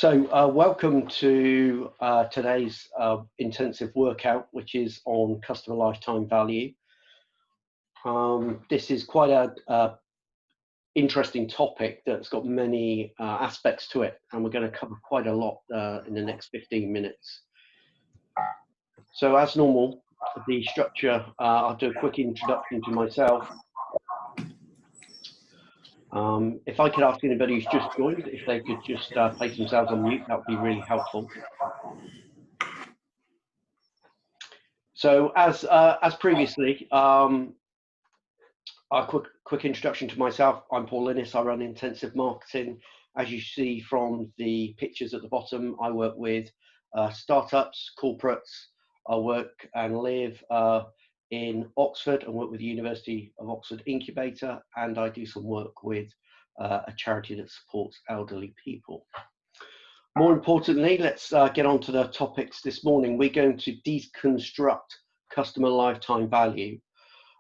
Welcome to today's intensive workout, which is on customer lifetime value. This is quite a interesting topic that's got many aspects to it, and we're going to cover quite a lot in the next 15 minutes. So as normal, the structure, I'll do a quick introduction to myself. If I could ask anybody who's just joined, if they could just place themselves on mute, that would be really helpful. So as previously, a quick introduction to myself. I'm Paul Innes. I run intensive marketing. As you see from the pictures at the bottom, I work with startups, corporates. I work and live in Oxford and work with the University of Oxford Incubator, and I do some work with a charity that supports elderly people. More importantly, let's get on to the topics this morning. We're going to deconstruct customer lifetime value.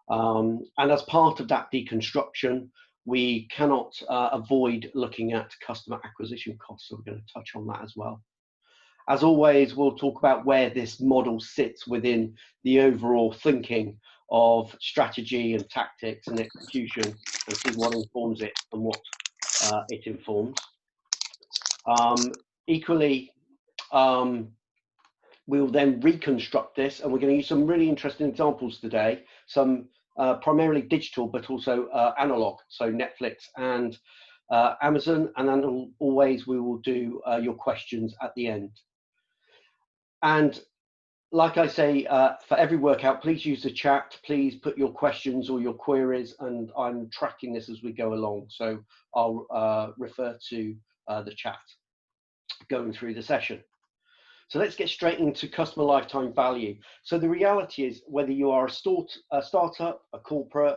And as part of that deconstruction, we cannot avoid looking at customer acquisition costs. So we're going to touch on that as well. As always, we'll talk about where this model sits within the overall thinking of strategy and tactics and execution, and see what informs it and what it informs. Equally, we'll then reconstruct this, and we're going to use some really interesting examples today, some primarily digital, but also analog, so Netflix and Amazon, and then always we will do your questions at the end. And like I say, for every workout, please use the chat, please put your questions or your queries, and I'm tracking this as we go along, so I'll refer to the chat going through the session. So let's get straight into customer lifetime value. So the reality is, whether you are a startup, a corporate,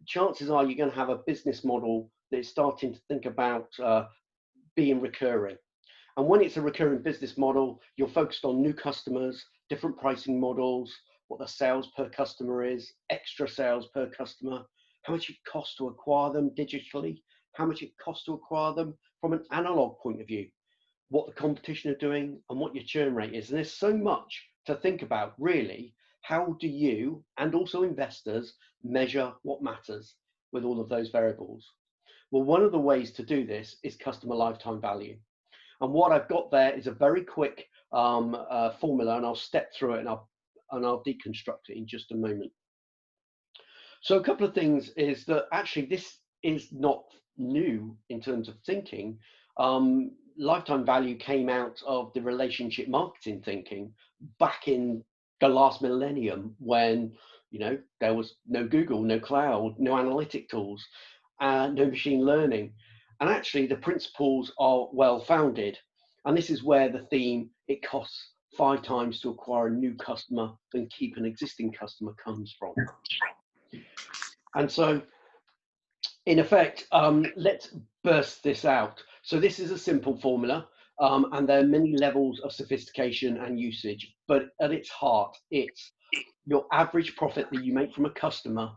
chances are you're going to have a business model that is starting to think about being recurring. And when it's a recurring business model, you're focused on new customers, different pricing models, what the sales per customer is, extra sales per customer, how much it costs to acquire them digitally, how much it costs to acquire them from an analog point of view, what the competition are doing, and what your churn rate is. And there's so much to think about, really. How do you, and also investors, measure what matters with all of those variables? Well, one of the ways to do this is customer lifetime value. And what I've got there is a very quick formula, and I'll step through it and I'll deconstruct it in just a moment. So a couple of things is that actually this is not new in terms of thinking. Lifetime value came out of the relationship marketing thinking back in the last millennium, when there was no Google, no cloud, no analytic tools, no machine learning. And actually the principles are well founded. And this is where the theme, it costs 5 times to acquire a new customer than keep an existing customer, comes from. And so in effect, let's burst this out. So this is a simple formula, and there are many levels of sophistication and usage, but at its heart, it's your average profit that you make from a customer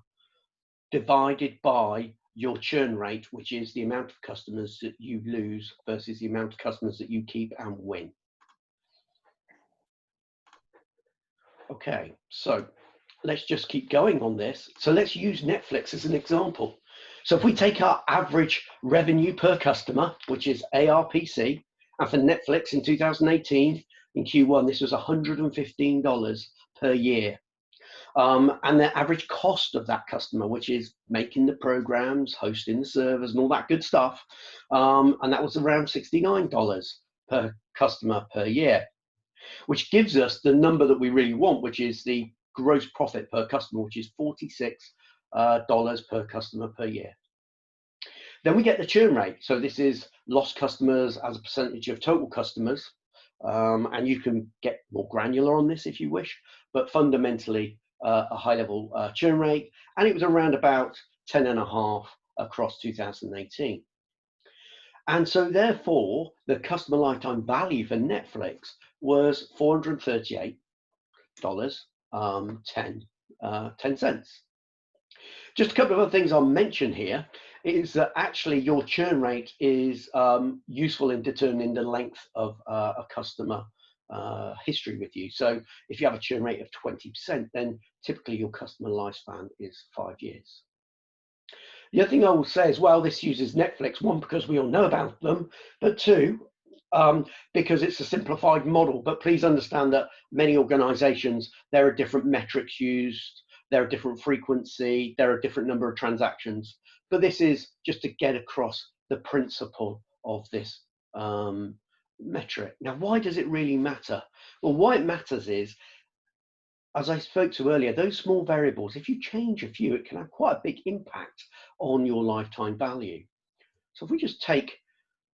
divided by your churn rate, which is the amount of customers that you lose versus the amount of customers that you keep and win. Okay, so let's just keep going on this. So let's use Netflix as an example. So if we take our average revenue per customer, which is ARPC, and for Netflix in 2018, in Q1, this was $115 per year. And the average cost of that customer, which is making the programs, hosting the servers, and all that good stuff, and that was around $69 per customer per year, which gives us the number that we really want, which is the gross profit per customer, which is $46 per customer per year. Then we get the churn rate. So this is lost customers as a percentage of total customers, and you can get more granular on this if you wish, but fundamentally a high level churn rate, and it was around about 10.5 across 2018. And so therefore the customer lifetime value for Netflix was $438, 10 cents. Just a couple of other things I'll mention here is that actually your churn rate is useful in determining the length of a customer history with you. So if you have a churn rate of 20%, then typically your customer lifespan is 5 years. The other thing I will say is, well, this uses Netflix, one, because we all know about them, but two, because it's a simplified model. But please understand that many organizations, there are different metrics used, there are different frequency, there are different number of transactions. But this is just to get across the principle of this metric. Now, why does it really matter? Well, why it matters is, as I spoke to earlier, those small variables, if you change a few, it can have quite a big impact on your lifetime value. So if we just take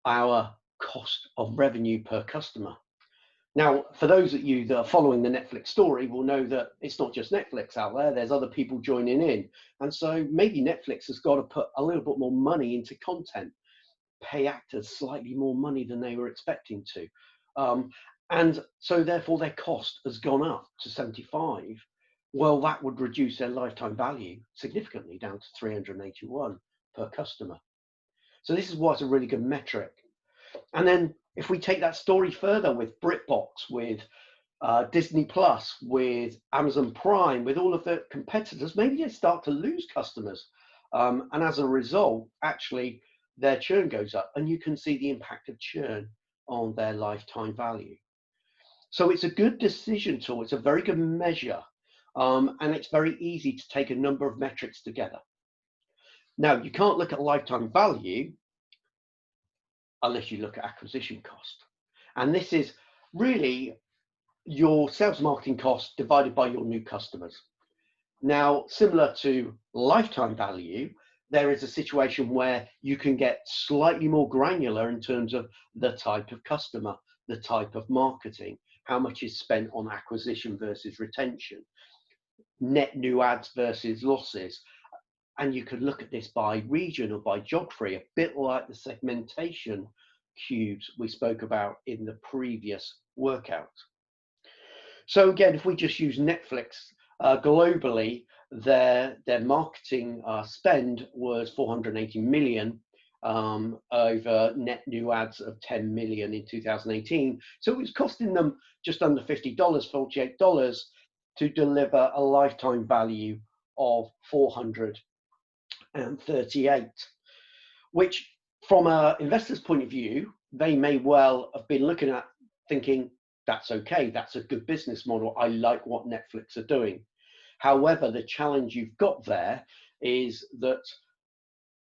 our cost of revenue per customer. Now, for those of you that are following the Netflix story will know that it's not just Netflix out there, there's other people joining in. And so maybe Netflix has got to put a little bit more money into content, pay actors slightly more money than they were expecting to. And so therefore their cost has gone up to 75. Well, that would reduce their lifetime value significantly down to 381 per customer. So this is why it's a really good metric. And then if we take that story further with BritBox, with Disney Plus, with Amazon Prime, with all of the competitors, maybe they start to lose customers. And as a result, actually, their churn goes up, and you can see the impact of churn on their lifetime value. So it's a good decision tool. It's a very good measure, and it's very easy to take a number of metrics together. Now, you can't look at lifetime value unless you look at acquisition cost. And this is really your sales marketing cost divided by your new customers. Now, similar to lifetime value, there is a situation where you can get slightly more granular in terms of the type of customer, the type of marketing, how much is spent on acquisition versus retention, net new ads versus losses. And you could look at this by region or by geography, a bit like the segmentation cubes we spoke about in the previous workout. So again, if we just use Netflix, globally, their marketing spend was 480 million over net new ads of 10 million in 2018. So it was costing them just under $50, $48 to deliver a lifetime value of 438, which from an investor's point of view, they may well have been looking at thinking, that's okay, that's a good business model, I like what Netflix are doing. However, the challenge you've got there is that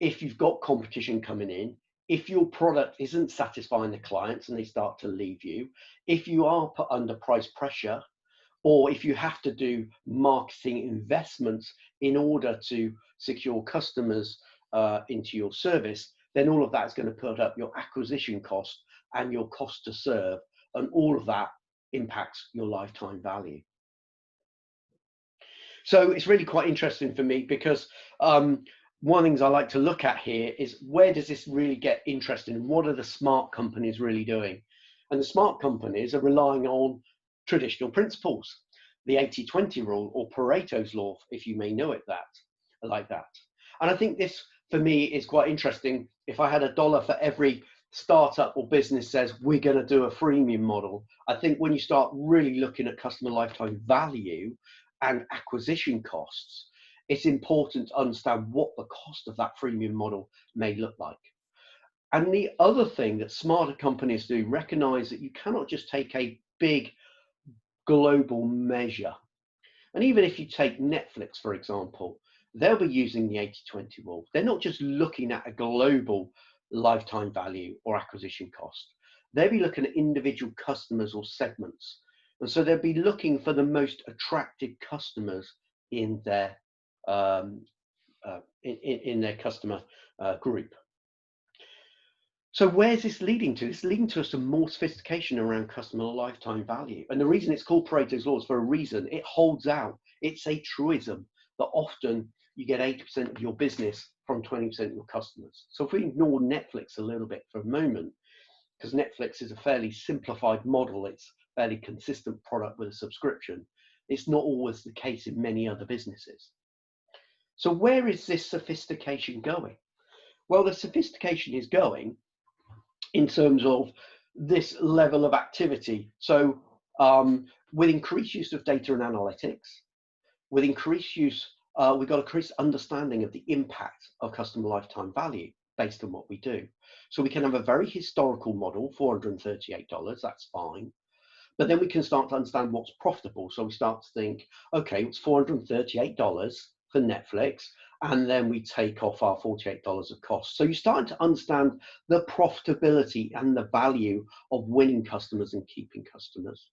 if you've got competition coming in, if your product isn't satisfying the clients and they start to leave you, if you are put under price pressure, or if you have to do marketing investments in order to secure customers into your service, then all of that is going to put up your acquisition cost and your cost to serve, and all of that impacts your lifetime value. So it's really quite interesting for me because one of the things I like to look at here is, where does this really get interesting? What are the smart companies really doing? And the smart companies are relying on traditional principles, the 80-20 rule, or Pareto's law, if you may know it like that. And I think this, for me, is quite interesting. If I had $1 for every startup or business says we're going to do a freemium model, I think when you start really looking at customer lifetime value and acquisition costs, it's important to understand what the cost of that freemium model may look like. And the other thing that smarter companies do, recognize that you cannot just take a big global measure. And even if you take Netflix, for example, they'll be using the 80-20 rule. They're not just looking at a global lifetime value or acquisition cost. They'll be looking at individual customers or segments. And so they'll be looking for the most attractive customers in their customer group. So where's this leading to? It's leading to some more sophistication around customer lifetime value. And the reason it's called Pareto's law is for a reason. It holds out. It's a truism that often you get 80% of your business from 20% of your customers. So if we ignore Netflix a little bit for a moment, because Netflix is a fairly simplified model, it's a fairly consistent product with a subscription, it's not always the case in many other businesses. So where is this sophistication going? Well, the sophistication is going in terms of this level of activity. So with increased use of data and analytics, with increased use, we've got increased understanding of the impact of customer lifetime value based on what we do. So we can have a very historical model, $438, that's fine. But then we can start to understand what's profitable. So we start to think, okay, it's $438 for Netflix, and then we take off our $48 of cost. So you're starting to understand the profitability and the value of winning customers and keeping customers.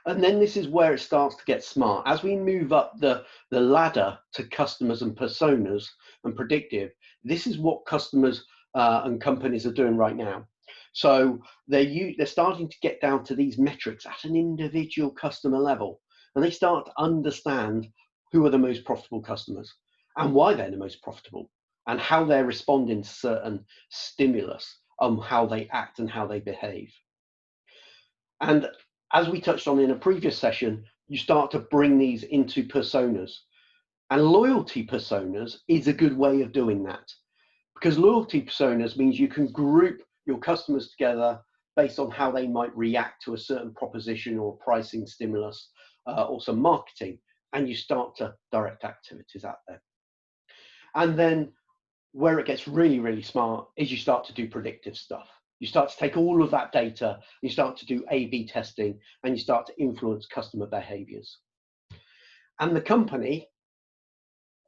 And then this is where it starts to get smart. As we move up the ladder to customers and personas and predictive, this is what customers and companies are doing right now. So they're starting to get down to these metrics at an individual customer level, and they start to understand who are the most profitable customers and why they're the most profitable and how they're responding to certain stimulus, how they act and how they behave. And as we touched on in a previous session, you start to bring these into personas. And loyalty personas is a good way of doing that, because loyalty personas means you can group your customers together based on how they might react to a certain proposition or pricing stimulus or some marketing, and you start to direct activities out there. And then where it gets really, really smart is you start to do predictive stuff. You start to take all of that data, you start to do A/B testing, and you start to influence customer behaviors. And the company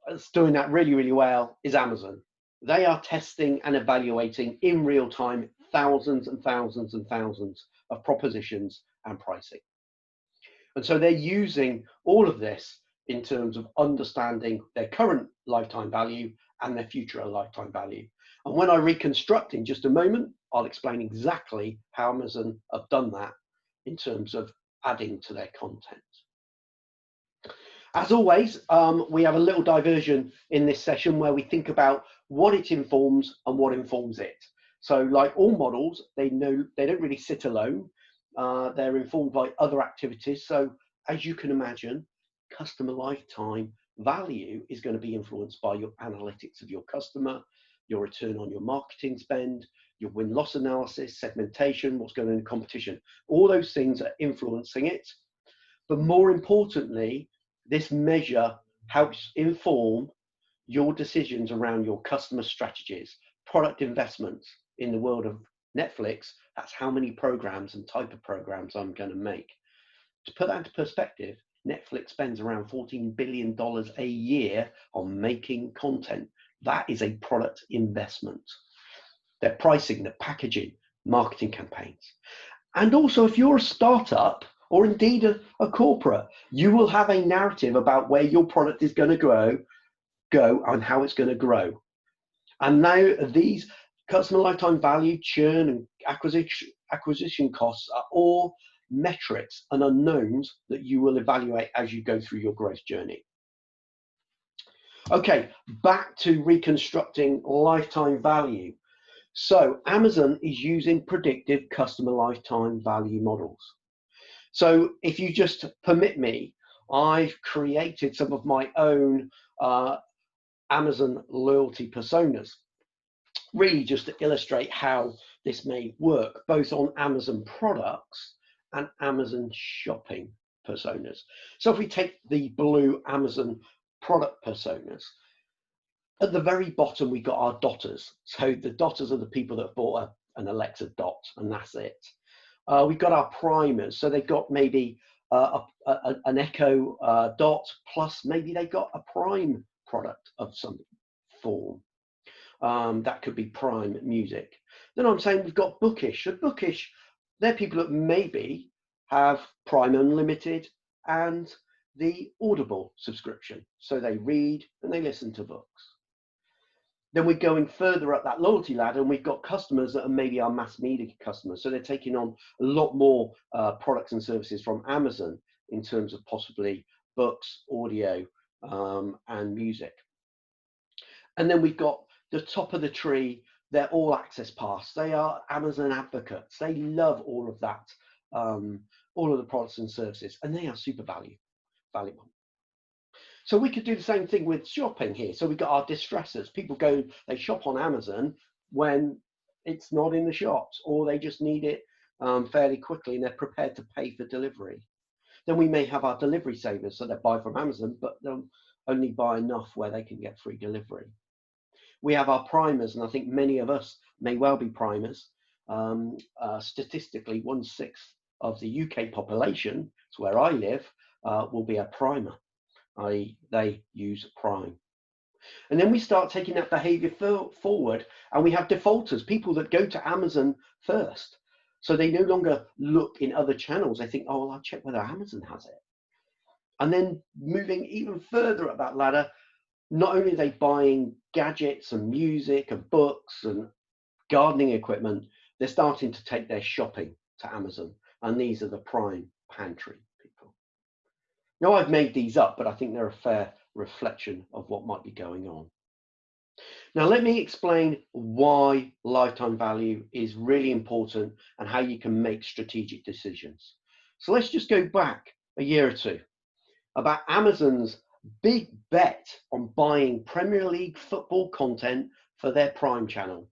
that's doing that really, really well is Amazon. They are testing and evaluating in real time thousands and thousands and thousands of propositions and pricing. And so they're using all of this in terms of understanding their current lifetime value and their future lifetime value. And when I reconstruct in just a moment, I'll explain exactly how Amazon have done that in terms of adding to their content. As always, we have a little diversion in this session where we think about what it informs and what informs it. So like all models, they don't really sit alone. They're informed by other activities. So as you can imagine, customer lifetime value is going to be influenced by your analytics of your customer, your return on your marketing spend, your win-loss analysis, segmentation, what's going on in competition. All those things are influencing it. But more importantly, this measure helps inform your decisions around your customer strategies, product investments. In the world of Netflix, that's how many programs and type of programs I'm going to make. To put that into perspective, Netflix spends around $14 billion a year on making content. That is a product investment. Their pricing, their packaging, marketing campaigns. And also, if you're a startup or indeed a corporate, you will have a narrative about where your product is going to go and how it's going to grow. And now these customer lifetime value, churn, and acquisition costs are all metrics and unknowns that you will evaluate as you go through your growth journey. Okay, back to reconstructing lifetime value. So Amazon is using predictive customer lifetime value models. So if you just permit me, I've created some of my own Amazon loyalty personas, really just to illustrate how this may work, both on Amazon products and Amazon shopping personas. So if we take the blue Amazon product personas, at the very bottom we got our dotters. So the dotters are the people that bought an Alexa Dot, and that's it. We've got our primers, so they've got maybe an Echo Dot, plus maybe they got a Prime product of some form. That could be Prime Music. Then I'm saying we've got Bookish. So Bookish, they're people that maybe have Prime Unlimited and the Audible subscription. So they read and they listen to books. Then we're going further up that loyalty ladder, and we've got customers that are maybe our mass media customers. So they're taking on a lot more products and services from Amazon in terms of possibly books, audio, and music. And then we've got the top of the tree, they're all access pass. They are Amazon advocates. They love all of that, all of the products and services, and they are super valuable. So we could do the same thing with shopping here. So we've got our distressors. People go, they shop on Amazon when it's not in the shops, or they just need it fairly quickly and they're prepared to pay for delivery. Then we may have our delivery savers, so they buy from Amazon, but they'll only buy enough where they can get free delivery. We have our primers, and I think many of us may well be primers. Statistically, 1/6 of the UK population, it's where I live, will be a primer, i.e. they use Prime. And then we start taking that behavior forward, and we have defaulters, people that go to Amazon first. So they no longer look in other channels. They think, oh, well, I'll check whether Amazon has it. And then moving even further up that ladder, not only are they buying gadgets and music and books and gardening equipment, they're starting to take their shopping to Amazon. And these are the Prime pantry people. Now, I've made these up, but I think they're a fair reflection of what might be going on. Now, let me explain why lifetime value is really important and how you can make strategic decisions. So let's just go back a year or two about Amazon's big bet on buying Premier League football content for their Prime channel.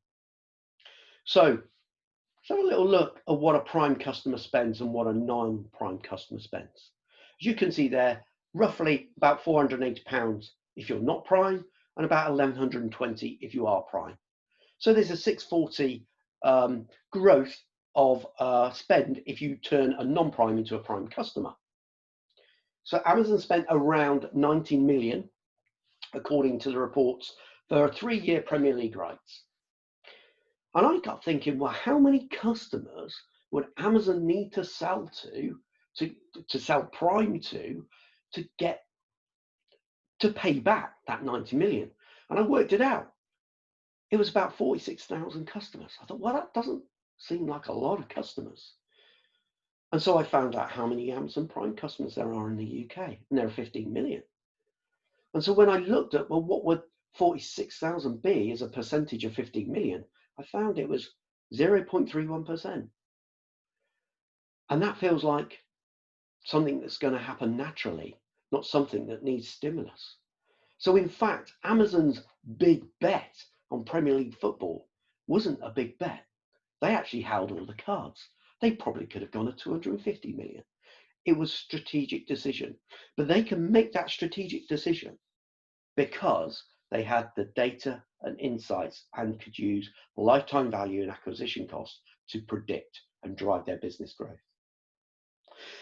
So let's have a little look at what a Prime customer spends and what a non-Prime customer spends. As you can see there, roughly about £480 if you're not Prime, and about £1,120 if you are Prime. So there's a 640 growth of spend if you turn a non-Prime into a Prime customer. So Amazon spent around 19 million, according to the reports, for a 3-year Premier League rights. And I got thinking, well, how many customers would Amazon need to sell to sell Prime to get to pay back that 90 million? And I worked it out. It was about 46,000 customers. I thought, well, that doesn't seem like a lot of customers. And so I found out how many Amazon Prime customers there are in the UK, and there are 15 million. And so when I looked at, well, what would 46,000 be as a percentage of 15 million, I found it was 0.31%. And that feels like something that's going to happen naturally, not something that needs stimulus. So in fact, Amazon's big bet on Premier League football wasn't a big bet. They actually held all the cards. They probably could have gone at 250 million. It was a strategic decision, but they can make that strategic decision because they had the data and insights and could use lifetime value and acquisition costs to predict and drive their business growth.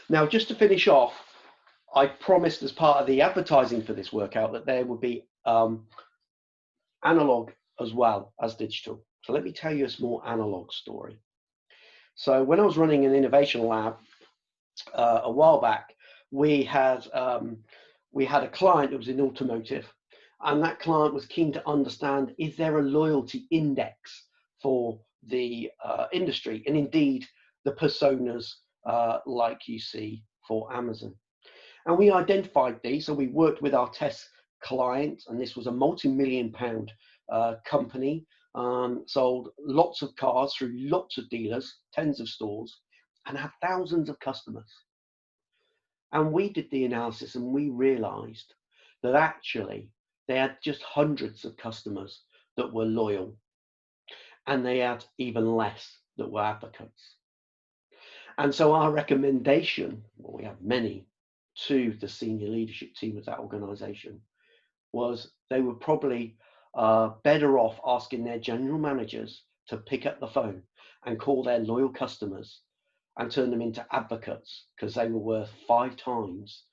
Now, just to finish off, I promised as part of the advertising for this workout that there would be analog as well as digital. So let me tell you a small analog story. So when I was running an innovation lab a while back, we had a client that was in automotive, and that client was keen to understand, is there a loyalty index for the industry, and indeed the personas like you see for Amazon. And we identified these, so we worked with our test client, and this was a multi-million-pound company, sold lots of cars through lots of dealers, tens of stores, and had thousands of customers. And we did the analysis, and we realized that actually they had just hundreds of customers that were loyal, and they had even less that were advocates. And so our recommendation, well, we have many, to the senior leadership team of that organization, was they were probably better off asking their general managers to pick up the phone and call their loyal customers and turn them into advocates, because they were worth 5 times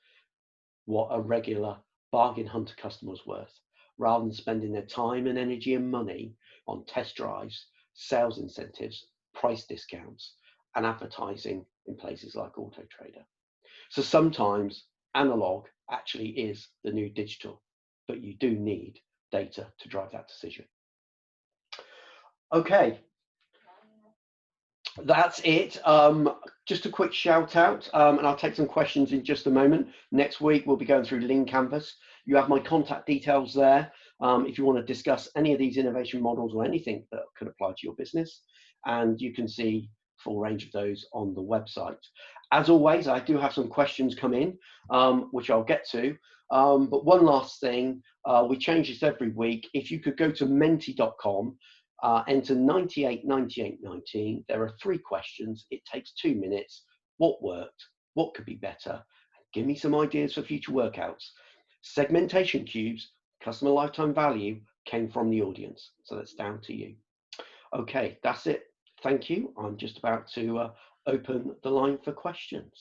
what a regular bargain hunter customer was worth, rather than spending their time and energy and money on test drives, sales incentives, price discounts, and advertising in places like Auto Trader. So sometimes analog actually is the new digital, but you do need data to drive that decision. Okay, that's it. Just a quick shout out, and I'll take some questions in just a moment. Next week, we'll be going through Lean Canvas. You have my contact details there if you want to discuss any of these innovation models or anything that could apply to your business. And you can see full range of those on the website. As always, I do have some questions come in, which I'll get to. But one last thing, we change this every week. If you could go to menti.com, enter 989819. There are 3 questions. It takes 2 minutes. What worked? What could be better? Give me some ideas for future workouts. Segmentation cubes, customer lifetime value came from the audience. So that's down to you. Okay, that's it. Thank you. I'm just about to open the line for questions.